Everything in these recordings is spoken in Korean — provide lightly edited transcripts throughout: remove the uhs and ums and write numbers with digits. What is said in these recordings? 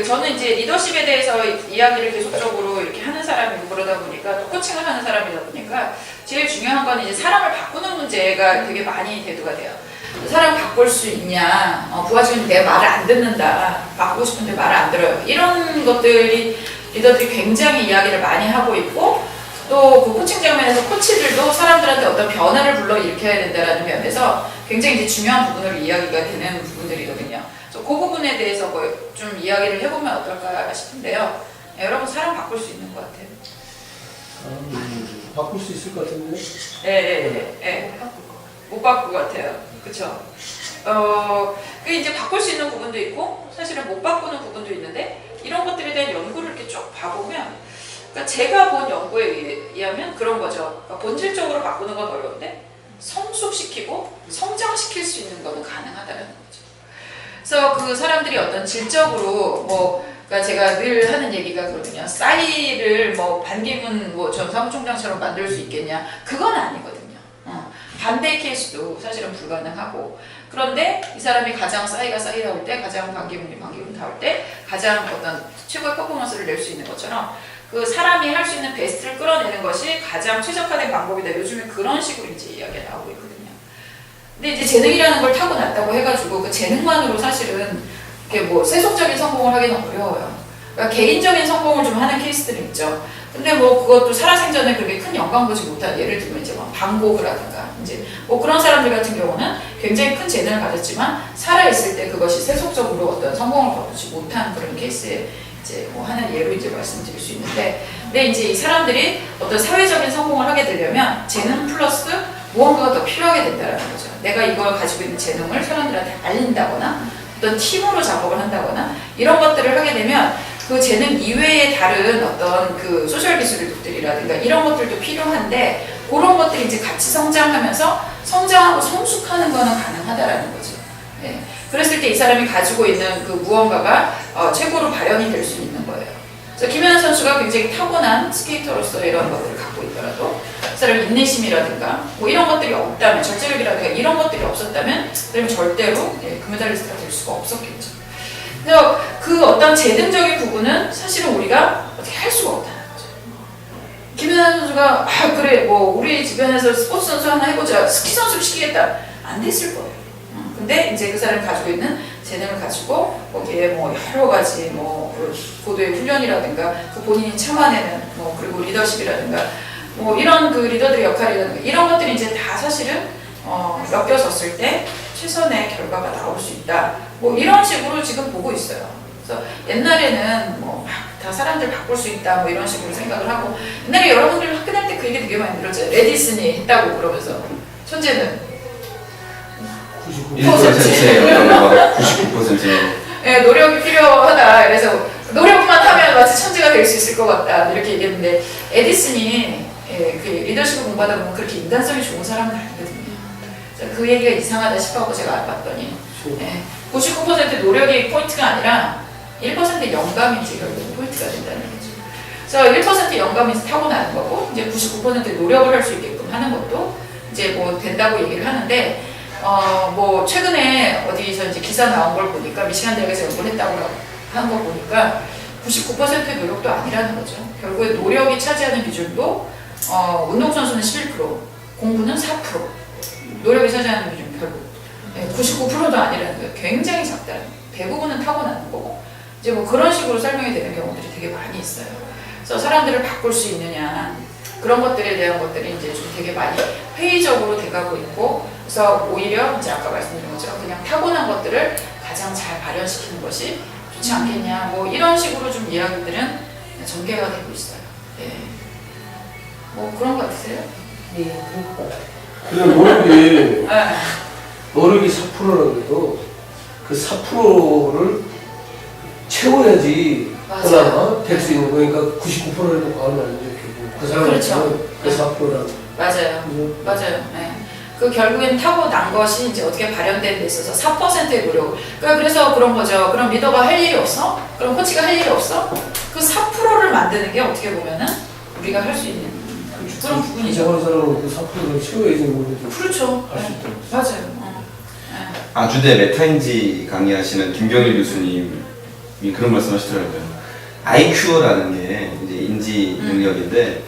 저는 이제 리더십에 대해서 이야기를 계속적으로 이렇게 하는 사람이고 그러다 보니까 또 코칭을 하는 사람이다 보니까 제일 중요한 건 이제 사람을 바꾸는 문제가 되게 많이 대두가 돼요. 사람 바꿀 수 있냐, 부하직원이 내 말을 안 듣는다, 바꾸고 싶은데 말을 안 들어요. 이런 것들이 리더들이 굉장히 이야기를 많이 하고 있고 또 그 코칭 장면에서 코치들도 사람들한테 어떤 변화를 불러일으켜야 된다는 면에서 굉장히 이제 중요한 부분으로 이야기가 되는 부분들이거든요. 그래서 그 부분에 대해서 좀 이야기를 해보면 어떨까 싶은데요. 네, 여러분 사람 바꿀 수 있는 것 같아요. 바꿀 수 있을 것 같은데? 네. 못 바꿀 것 같아요. 그쵸? 그 이제 바꿀 수 있는 부분도 있고 사실은 못 바꾸는 부분도 있는데 이런 것들에 대한 연구를 이렇게 쭉 봐보면 그러니까 제가 본 연구에 의하면 그런 거죠. 그러니까 본질적으로 바꾸는 건 어려운데 성숙시키고 성장시킬 수 있는 거는 가능하다는 거죠. 그래서 그 사람들이 어떤 질적으로 그러니까 제가 늘 하는 얘기가 그러거든요. 싸이를 반기문 전 사무총장처럼 만들 수 있겠냐? 그건 아니거든요. 반대 케이스도 사실은 불가능하고 그런데 이 사람이 가장 싸이가 싸이다울 때 가장 반기문이 반기문다울 때 가장 어떤 최고의 퍼포먼스를 낼 수 있는 것처럼 그 사람이 할 수 있는 베스트를 끌어내는 것이 가장 최적화된 방법이다. 요즘에 그런 식으로 이제 이야기가 나오고 있거든요. 근데 이제 재능이라는 걸 타고났다고 해가지고 그 재능만으로 사실은 이렇게 세속적인 성공을 하기는 어려워요. 그러니까 개인적인 성공을 좀 하는 케이스들이 있죠. 근데 그것도 살아생전에 그렇게 큰 영광 보지 못한 예를 들면 이제 방고그를 하든가 이제 그런 사람들 같은 경우는 굉장히 큰 재능을 가졌지만 살아있을 때 그것이 세속적으로 어떤 성공을 거두지 못한 그런 케이스에 이제 하는 예로 이제 말씀드릴 수 있는데 근데 이제 이 사람들이 어떤 사회적인 성공을 하게 되려면 재능 플러스 무언가가 더 필요하게 된다는 거죠. 내가 이걸 가지고 있는 재능을 사람들한테 알린다거나 어떤 팀으로 작업을 한다거나 이런 것들을 하게 되면 그 재능 이외의 다른 어떤 그 소셜 기술들이라든가 이런 것들도 필요한데 그런 것들이 이제 같이 성장하면서 성장하고 성숙하는 거는 가능하다라는 거죠. 네. 그랬을 때 이 사람이 가지고 있는 그 무언가가 최고로 발현이 될 수 있는 거예요. 그래서 김연아 선수가 굉장히 타고난 스케이터로서 이런 것들을 갖고 있더라도 그 사람 인내심이라든가 이런 것들이 없다면 절제력이라든가 이런 것들이 없었다면 그러면 절대로 금메달리스트가 될 수가 없었겠죠. 그래서 그 어떤 재능적인 부분은 사실은 우리가 어떻게 할 수가 없다는 거죠. 김연아 선수가 그래 우리 주변에서 스포츠 선수 하나 해보자 스키 선수를 시키겠다 안 됐을 거예요. 근데 이제 그 사람이 가지고 있는 재능을 가지고 거기에 여러 가지 고도의 훈련이라든가 그 본인이 참아내는 그리고 리더십이라든가 이런 그 리더들의 역할이라든가 이런 것들이 이제 다 사실은 엮여졌을 때 최선의 결과가 나올 수 있다. 이런 식으로 지금 보고 있어요. 그래서 옛날에는 다 사람들 바꿀 수 있다 이런 식으로 생각을 하고 옛날에 여러분들 학교 다닐 때 그 얘기 되게 많이 들었잖아요. 레디슨이 했다고 그러면서 천재는 1%예요. 99%예요. 네, 노력이 필요하다. 그래서 노력만 하면 마치 천재가 될 수 있을 것 같다. 이렇게 얘기했는데 에디슨이 그 리더십을 공부하다 보면 그렇게 인간성이 좋은 사람은 아니거든요. 그 얘기가 이상하다 싶어서 제가 알아봤더니 99% 노력이 포인트가 아니라 1% 영감이 이제 결국 포인트가 된다는 거죠. 그래서 1% 영감이 타고나는 거고 이제 99% 노력을 할 수 있게끔 하는 것도 이제 된다고 얘기를 하는데 최근에 어디서 이제 기사 나온 걸 보니까 미시간 대학에서 연구를 했다고 하는 거 보니까 99%의 노력도 아니라는 거죠. 결국에 노력이 차지하는 비중도 운동선수는 11%, 공부는 4%, 노력이 차지하는 비중 결국 99%도 아니라는 거예요. 굉장히 작다는 거예요. 대부분은 타고나는 거고 이제 그런 식으로 설명이 되는 경우들이 되게 많이 있어요. 그래서 사람들을 바꿀 수 있느냐 그런 것들에 대한 것들이 이제 좀 되게 많이 회의적으로 돼가고 있고 그래서 오히려 이제 아까 말씀드린 것처럼 그냥 타고난 것들을 가장 잘 발현시키는 것이 좋지 않겠냐 이런 식으로 좀 이야기들은 전개가 되고 있어요. 네. 그런 거 같으세요? 네, 그럴 것 같아요. 그냥 노력이 4%라고 해도 그 4%를 채워야지 그나마 될 수 있는 거니까 99%도 과언이 아니죠. 그 사람한테는 그 4%라는 맞아요. 네. 그 결국엔 타고난 것이 이제 어떻게 발현된 데 있어서 4%의 노력. 그래서 그런 거죠. 그럼 리더가 할 일이 없어? 그럼 코치가 할 일이 없어? 그 4%를 만드는 게 어떻게 보면은 우리가 할 수 있는 그런 부분이죠. 이상한 사람은 그 4%를 채워야지 모르죠. 그렇죠. 할 수 있다. 맞아요. 아주대 메타인지 강의하시는 김경일 교수님 그런 말씀하시더라고요. IQ라는 게 이제 인지 능력인데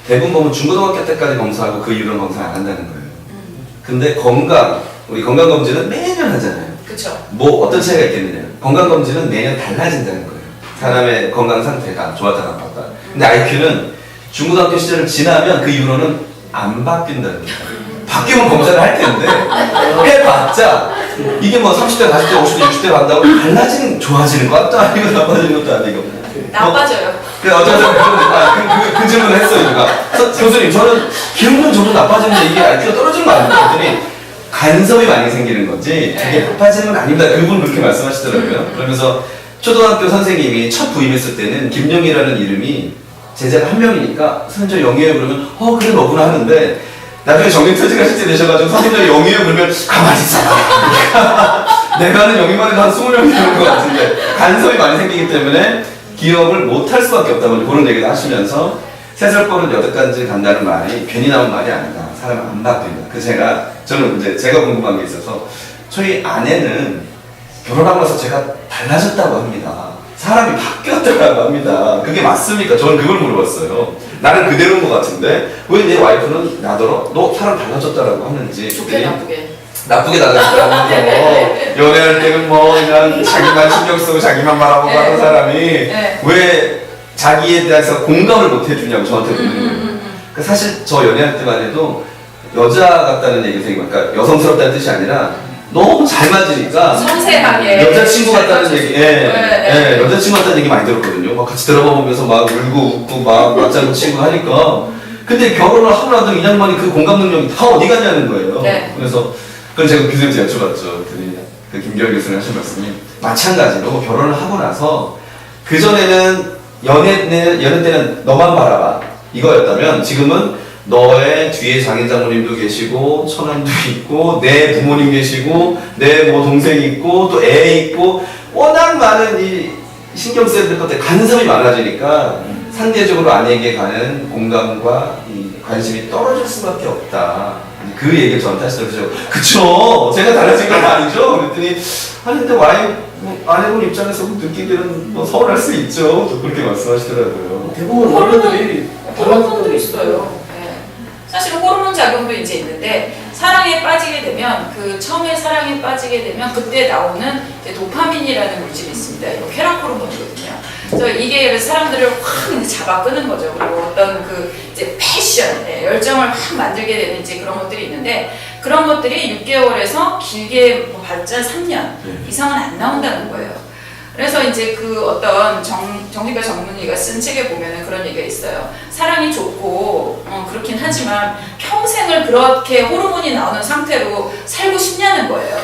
대부분 보면 중고등학교 때까지 검사하고 그 이후로는 검사 안 한다는 거예요. 근데 우리 건강검진은 매년 하잖아요. 그쵸. 뭐 어떤 차이가 있겠느냐. 건강검진은 매년 달라진다는 거예요. 사람의 건강 상태가 좋았다 나빴다. 근데 IQ는 중고등학교 시절을 지나면 그 이후로는 안 바뀐다는 거예요. 바뀌면 검사를 할 텐데 해봤자 이게 뭐 30대, 40대, 50대, 60대 간다고 달라지는, 좋아지는 것도 아니고 나빠지는 것도 아니고 나빠져요. 어쩌면 그 질문을 했어요. 제가 교수님 저는 기억력 저도 나빠지는데 이게 IQ가 떨어지는 거 아니에요? 그랬더니 간섭이 많이 생기는 거지 그게 나빠지는 건 아닙니다. 그분 그렇게 말씀하시더라고요. 그러면서 초등학교 선생님이 첫 부임했을 때는 김영희라는 이름이 제자가 한 명이니까 선생님 저 영희예요 그러면 그래 너구나 하는데 나중에 정신터지가 실제 되셔가지고 선생님이 영희예요 그러면 가만히 있어봐. 내가 아는 영희만 해도 한 20명 되는 것 같은데 간섭이 많이 생기기 때문에 기억을 못 할 수밖에 없다고 그런 얘기를 하시면서 세살버릇 여덟간지 간다는 말이 괜히 나온 말이 아니다. 사람은 안 바뀐다. 저는 이제 제가 궁금한 게 있어서 저희 아내는 결혼하고 나서 제가 달라졌다고 합니다. 사람이 바뀌었다고 합니다. 그게 맞습니까? 저는 그걸 물어봤어요. 나는 그대로인 것 같은데 왜 내 와이프는 나더러 너 사람 달라졌다라고 하는지. 좋게 나쁘게 달라졌다고 하면서 연애할 때는 뭐 그냥 자기만 신경 쓰고 자기만 말하고 하는 사람이 왜 자기에 대해서 공감을 못 해주냐고 저한테 묻는 거예요. 그러니까 사실 저 연애할 때만 해도 여자 같다는 얘기 되게 그러니까 여성스럽다는 뜻이 아니라 너무 잘 맞으니까 섬세하게 여자친구 같다는 얘기, 여자친구 같다는 얘기 많이 들었거든요. 막 같이 들어보면서 막 울고 웃고 막 맞장구 치고 하니까. 근데 결혼을 하고 나서 이 양반이 그 공감 능력이 다 어디 갔냐는 거예요. 그래서 그건 제가 교수님한테 여쭤봤죠. 그랬더니 그 김결 교수님 하신 말씀이 마찬가지로 결혼을 하고 나서 그 전에는 연애 때는 너만 바라봐 이거였다면 지금은 너의 뒤에 장인 장모님도 계시고 처남도 있고 내 부모님 계시고 내 뭐 동생 있고 또 애 있고 워낙 많은 이 신경 써야 될 것들 간섭이 많아지니까 상대적으로 아내에게 가는 공감과 이 관심이 떨어질 수밖에 없다. 그 얘기를 저한테 하시더라고요. 그쵸? 제가 달라진 건 아니죠? 그랬더니 아니 근데 아내분 입장에서 느끼기는 뭐 서운할 수 있죠. 또 그렇게 말씀하시더라고요. 대부분 어른들이 호르몬도 있어요. 사실 호르몬 작용도 이제 있는데 사랑에 빠지게 되면 처음에 사랑에 빠지게 되면 그때 나오는 이제 도파민이라는 물질이 있습니다. 이거 쾌락 호르몬이거든요. 그래서 이게 사람들을 확 잡아 끄는 거죠. 그리고 어떤 이제 패션, 열정을 확 만들게 되는 이제 그런 것들이 있는데 그런 것들이 6개월에서 길게 뭐 발전 3년 이상은 안 나온다는 거예요. 그래서 이제 어떤 정신과 전문의가 쓴 책에 보면은 그런 얘기가 있어요. 사랑이 좋고 그렇긴 하지만 평생을 그렇게 호르몬이 나오는 상태로 살고 싶냐는 거예요.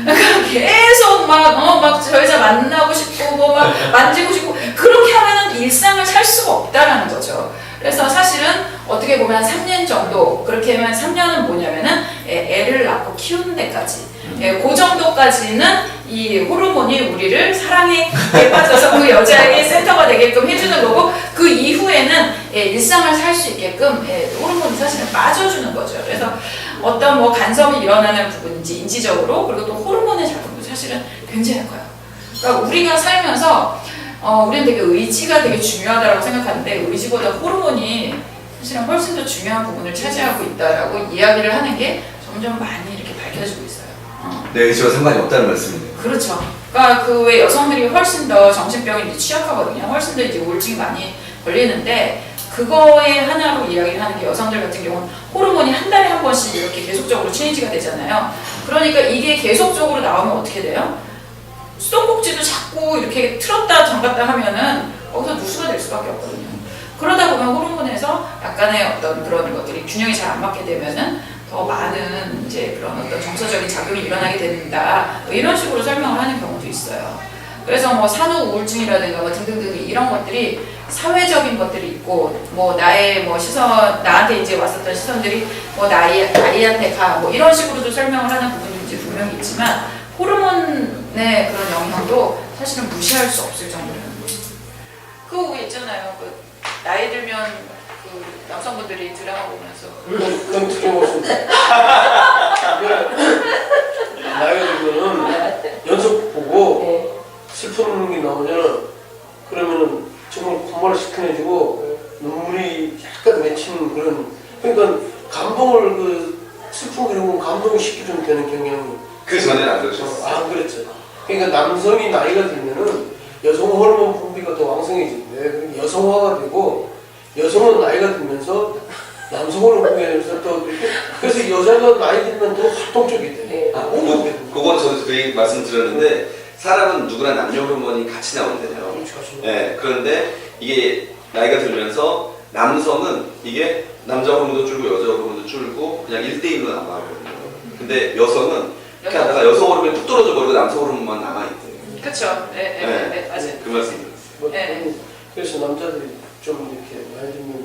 그러니까 계속 막 저 여자 만나고 싶고 뭐 막 만지고 싶고 그렇게 하면은 일상을 살 수가 없다라는 거죠. 그래서 사실은 어떻게 보면 3년 정도 그렇게 하면 3년은 뭐냐면은 애를 낳고 키우는 데까지 그 정도까지는 이 호르몬이 우리를 사랑에 빠져서 그 여자에게 센터가 되게끔 해주는 거고 그 이후에는 일상을 살 수 있게끔 호르몬이 사실은 빠져주는 거죠. 그래서 어떤 뭐 간섭이 일어나는 부분인지 인지적으로 그리고 또 호르몬의 작용도 사실은 굉장히 커요. 그러니까 우리가 살면서 우리는 되게 의지가 되게 중요하다고 생각하는데 의지보다 호르몬이 사실은 훨씬 더 중요한 부분을 차지하고 있다라고 이야기를 하는 게 점점 많이 이렇게 밝혀지고 있어요. 내 의지와 상관이 없다는 말씀이네요. 그렇죠. 그러니까 왜 여성들이 훨씬 더 정신병에 이제 취약하거든요. 훨씬 더 이제 우울증이 많이 걸리는데 그거에 하나로 이야기를 하는 게 여성들 같은 경우는 호르몬이 한 달에 한 번씩 이렇게 계속적으로 체인지가 되잖아요. 그러니까 이게 계속적으로 나오면 어떻게 돼요? 수도꼭지도 자꾸 이렇게 틀었다 잠갔다 하면은 거기서 누수가 될 수밖에 없거든요. 그러다 보면 호르몬에서 약간의 어떤 그런 것들이 균형이 잘 안 맞게 되면은 더 많은 이제 그런 어떤 정서적인 작용이 일어나게 된다. 뭐 이런 식으로 설명을 하는 경우도 있어요. 그래서 뭐 산후 우울증이라든가 뭐 등등등 이런 것들이 사회적인 것들이 있고 뭐 나의 뭐 시선 나한테 이제 왔었던 시선들이 뭐 아이한테 가 뭐 이런 식으로도 설명을 하는 부분도 이제 분명히 있지만 호르몬의 그런 영향도 사실은 무시할 수 없을 정도라는 거죠. 그거 있잖아요. 나이 들면 남성분들이 드라마 보면서 그건 특히 없습니다. 나이가 들면은 연속 보고 슬픈 게 나오잖아. 그러면은 정말 콧말을 시큰해지고 눈물이 약간 맺히는 그런, 그러니까 감동을 그 슬픈 그리고 감동을 쉽게 좀 되는 경향이. 그 전에는 안 그러셨어요. 안 그랬죠. 그러니까 남성이 나이가 들면은 여성 호르몬 분비가 더 왕성해지는데 여성화가 되고, 여성은 나이가 들면서 남성 호르몬 분비가 되면서 또 이렇게, 그래서 여자가 나이 들면 더 활동적이 돼. 그건 저도 그 얘기 말씀드렸는데 사람은 누구나 남녀 호르몬이 같이 나온대요. 네, 그런데 이게 나이가 들면서 남성은 이게 남자 호르몬도 줄고 여자 호르몬도 줄고 그냥 1대1로 남아거든요. 근데 여성은 이렇게 하다가 여성 호르몬이 뚝 떨어져 버리고 남성 호르몬만 남아있대요. 그쵸. 네, 맞아요. 그 말씀 드렸어요. 그래서 남자들이 좀 이렇게 나이 들면